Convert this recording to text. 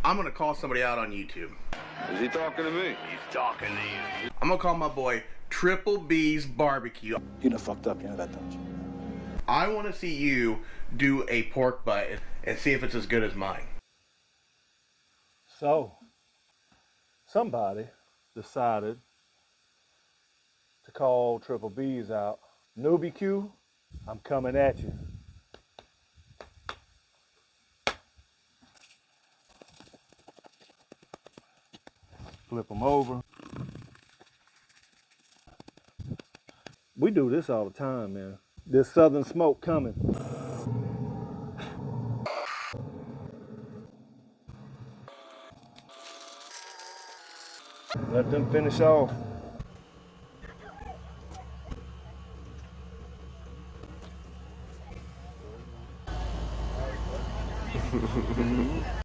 I'm gonna call somebody out on YouTube. Is he talking to me? He's talking to you. I'm gonna call my boy Triple B's Barbecue. You done fucked up, you know that, don't you? I want to see you do a pork butt and see if it's as good as mine. So, somebody decided to call Triple B's out. Newbie Q, I'm coming at you. Flip them over. We do this all the time, man. This southern smoke coming. Let them finish off.